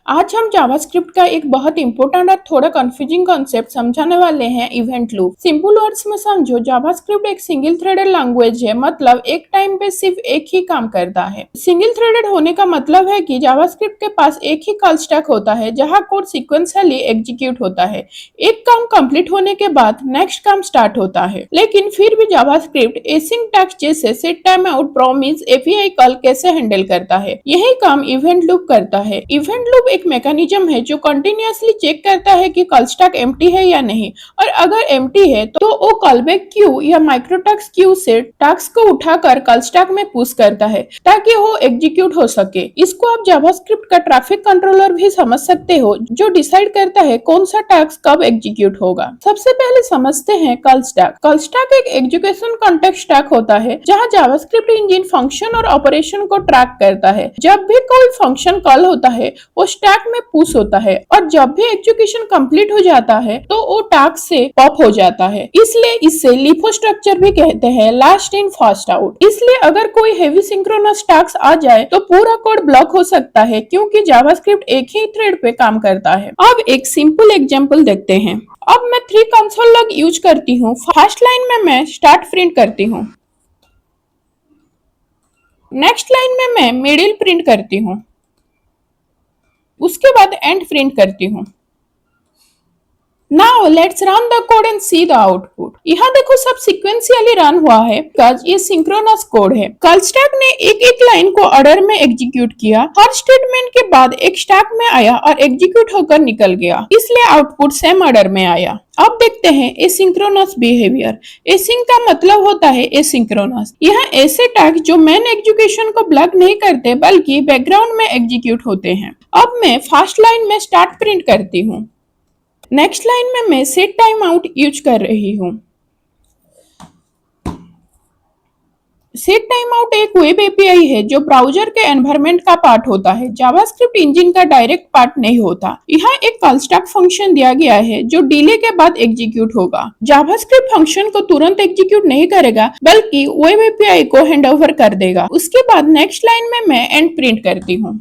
आज हम जावास्क्रिप्ट का एक बहुत इंपॉर्टेंट और थोड़ा कंफ्यूजिंग कॉन्सेप्ट समझाने वाले हैं, इवेंट लूप। सिंपल वर्ड्स में समझो, जावास्क्रिप्ट एक सिंगल थ्रेडेड लैंग्वेज है, मतलब एक टाइम पे सिर्फ एक ही काम करता है। सिंगल थ्रेडेड होने का मतलब है कि जावास्क्रिप्ट के पास एक ही कॉल स्टैक होता है जहां कोड सीक्वेंशियली एग्जीक्यूट होता है। एक काम कंप्लीट होने के बाद नेक्स्ट काम स्टार्ट होता है। लेकिन फिर भी जावास्क्रिप्ट एसिंक टैग्स जैसे set time out, promise, API call कैसे हैंडल करता है, यही काम इवेंट लूप करता है। इवेंट लूप एक मैकेनिज्म है जो कंटिन्यूअसली चेक करता है कि कॉल स्टैक एम्प्टी है या नहीं, और अगर एम्प्टी है तो वो कॉलबैक क्यू या माइक्रोटैक्स क्यू से टास्क को उठाकर कॉल स्टैक में पुश करता है ताकि वो एग्जीक्यूट हो सके। इसको आप जावास्क्रिप्ट का ट्रैफिक कंट्रोलर भी समझ सकते हो, जो डिसाइड करता है कौन सा टास्क कब एग्जीक्यूट होगा। सबसे पहले समझते हैं कॉल स्टैक। कॉल स्टैक एक एजुकेशन कॉन्टेक्स्ट स्टैक होता है जहां जावास्क्रिप्ट इंजन फंक्शन और ऑपरेशन को ट्रैक करता है। जब भी कोई फंक्शन कॉल होता है वो स्टैक में पुश होता है, और जब भी एग्जीक्यूशन कंप्लीट हो जाता है तो वो टास्क से पॉप हो जाता है। इसलिए इसे लिफो स्ट्रक्चर भी कहते हैं, लास्ट इन फर्स्ट आउट। इसलिए अगर कोई हेवी सिंक्रोनस टास्क आ जाए तो पूरा कोड ब्लॉक हो सकता है, क्योंकि जावास्क्रिप्ट एक ही थ्रेड पे काम करता है। अब एक सिंपल एग्जांपल देखते हैं। अब मैं 3 कंसोल लॉग यूज करती हूँ। फर्स्ट लाइन में मैं स्टार्ट प्रिंट करती हूँ, नेक्स्ट लाइन में मैं मिडिल प्रिंट करती हूँ, उसके बाद एंड प्रिंट करती हूँ। Now let's run the code and see the output. यहाँ देखो सब सीक्वेंशियली रन हुआ है, बिकॉज़ ये सिंक्रोनस कोड है। कॉल स्टैक ने एक एक लाइन को ऑर्डर में एग्जीक्यूट किया, हर स्टेटमेंट के बाद एक स्टैक में आया और एग्जीक्यूट होकर निकल गया, इसलिए आउटपुट सेम ऑर्डर में आया। अब देखते हैं एसिंक्रोनस बिहेवियर। एसिंक का मतलब होता है एसिंक्रोनस। यह ऐसे टास्क जो मेन एग्जीक्यूशन को ब्लॉक नहीं करते बल्कि बैकग्राउंड में एग्जीक्यूट होते हैं। अब मैं फर्स्ट लाइन में स्टार्ट प्रिंट करती हूँ, नेक्स्ट लाइन में मैं सेट टाइम आउट यूज कर रही हूँ। सेट टाइम आउट एक वेब एपीआई है जो ब्राउजर के एनवायरनमेंट का पार्ट होता है, जावास्क्रिप्ट इंजन का डायरेक्ट पार्ट नहीं होता। यहाँ एक कॉल स्टैक फंक्शन दिया गया है जो डिले के बाद एग्जीक्यूट होगा। जावास्क्रिप्ट फंक्शन को तुरंत एग्जीक्यूट नहीं करेगा बल्कि वेब एपीआई को हैंडओवर कर देगा। उसके बाद नेक्स्ट लाइन में मैं एंड प्रिंट करती हूँ।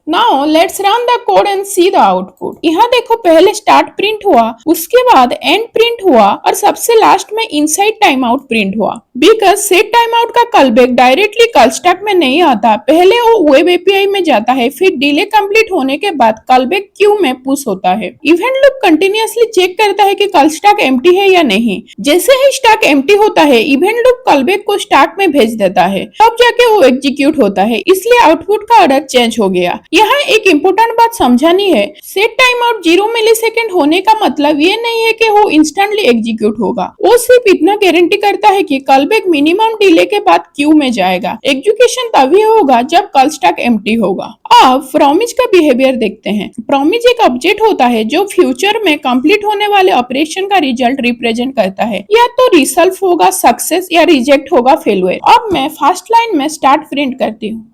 Now let's run the code and see the output. यहाँ देखो पहले स्टार्ट प्रिंट हुआ, उसके बाद एंड प्रिंट हुआ और सबसे लास्ट में इनसाइड टाइम आउट प्रिंट हुआ। बिकॉज सेट टाइम आउट का कॉलबैक डायरेक्टली कॉल स्टैक में नहीं आता, पहले वो वेब एपीआई में जाता है, फिर डिले कंप्लीट होने के बाद कॉलबैक क्यू में पुश होता है। इवेंट लूप कंटिन्यूअसली चेक करता है कि कॉल स्टैक एम्प्टी है या नहीं। जैसे ही स्टैक एम्प्टी होता है इवेंट लूप कॉलबैक को स्टैक में भेज देता है, तब जाके वो एग्जीक्यूट होता है, इसलिए आउटपुट का ऑर्डर चेंज हो गया। यहाँ एक इम्पोर्टेंट बात समझानी है, सेट टाइम आउट 0 मिलीसेकंड होने का मतलब ये नहीं है कि वो इंस्टेंटली एग्जीक्यूट होगा। वो सिर्फ इतना गारंटी करता है कि कॉलबैक मिनिमम डिले के बाद क्यू में जाएगा। एग्जीक्यूशन तभी होगा जब कॉल स्टैक एम्प्टी होगा। अब प्रॉमिस का बिहेवियर देखते हैं। प्रॉमिस एक ऑब्जेक्ट होता है जो फ्यूचर में कंप्लीट होने वाले ऑपरेशन का रिजल्ट रिप्रेजेंट करता है, या तो रिजल्ट होगा सक्सेस या रिजेक्ट होगा फेलियर। अब मैं फर्स्ट लाइन में स्टार्ट प्रिंट करती हूँ,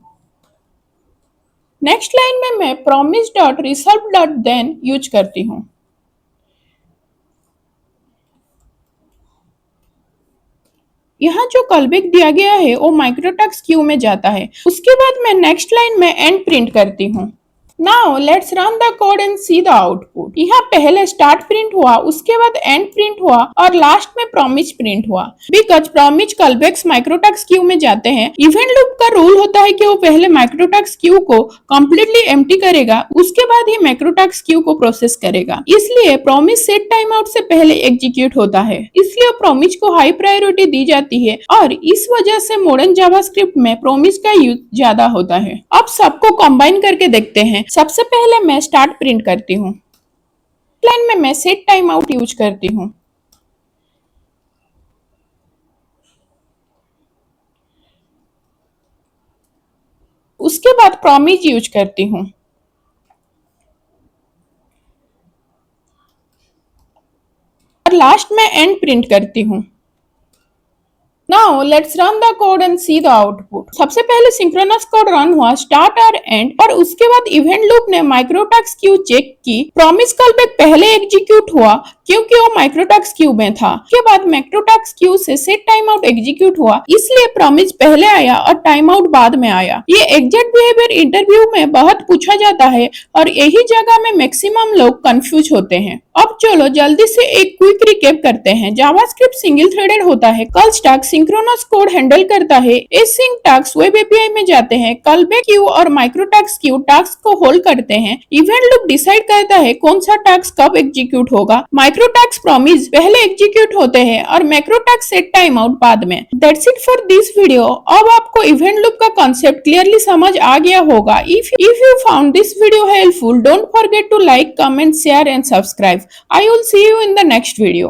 नेक्स्ट लाइन में मैं promise dot result dot then use करती हूँ। यहाँ जो कॉलबैक दिया गया है वो माइक्रोटैक्स क्यू में जाता है। उसके बाद मैं नेक्स्ट लाइन में एंड प्रिंट करती हूँ। Now let's run the code and see the output. यहाँ पहले स्टार्ट प्रिंट हुआ, उसके बाद एंड प्रिंट हुआ और लास्ट में प्रॉमिस प्रिंट हुआ। बिकॉज प्रॉमिस कॉलबैक्स माइक्रोटैक्स क्यू में जाते हैं। इवेंट लूप का रूल होता है कि वो पहले माइक्रोटैक्स क्यू को कंप्लीटली एम्प्टी करेगा, उसके बाद ही माइक्रोटैक्स क्यू को प्रोसेस करेगा। इसलिए प्रॉमिस सेट टाइम आउट से पहले एग्जीक्यूट होता है, इसलिए प्रॉमिस को हाई प्रायोरिटी दी जाती है, और इस वजह से मॉडर्न जावास्क्रिप्ट में प्रॉमिस का यूज ज्यादा होता है। अब सबको कंबाइन करके देखते हैं। सबसे पहले मैं स्टार्ट प्रिंट करती हूँ, लाइन में मैं सेट टाइम आउट यूज करती हूँ, उसके बाद प्रॉमिस यूज करती हूँ, और लास्ट में एंड प्रिंट करती हूँ। Now let's run the code and see the output. सबसे पहले सिंक्रोनस कोड रन हुआ स्टार्ट और एंड, और उसके बाद इवेंट लूप ने माइक्रोटैक्स क्यू चेक की। प्रॉमिस कॉलबैक पहले एग्जीक्यूट हुआ क्योंकि वो माइक्रोटैक्स क्यू में था। उसके बाद माइक्रोटैक्स क्यू से सेट टाइम आउट एग्जीक्यूट हुआ, इसलिए प्रॉमिस पहले आया और टाइम आउट बाद में आया। ये एग्जैक्ट बिहेवियर इंटरव्यू में बहुत पूछा जाता है और यही जगह में मैक्सिमम लोग कंफ्यूज होते हैं। अब चलो जल्दी से एक क्विक रिकैप करते हैं। जावास्क्रिप्ट सिंगल थ्रेडेड होता है। Call stack synchronous code handle करता है। एसिंक टास्क वेब एपीआई में जाते हैं। कॉलबैक क्यू और माइक्रोटैक्स क्यू टास्क को होल्ड करते हैं। इवेंट लूप डिसाइड करता है कौन सा टास्क कब एग्जीक्यूट होगा। माइक्रोटैक्स प्रॉमिस पहले एग्जीक्यूट होते हैं और माइक्रोटैक्स सेट टाइम आउट बाद में। That's it for this video. अब आपको इवेंट लूप का कॉन्सेप्ट क्लियरली समझ आ गया होगा। If you found this video helpful, don't forget to like, comment, share and subscribe. I will see you in the next video.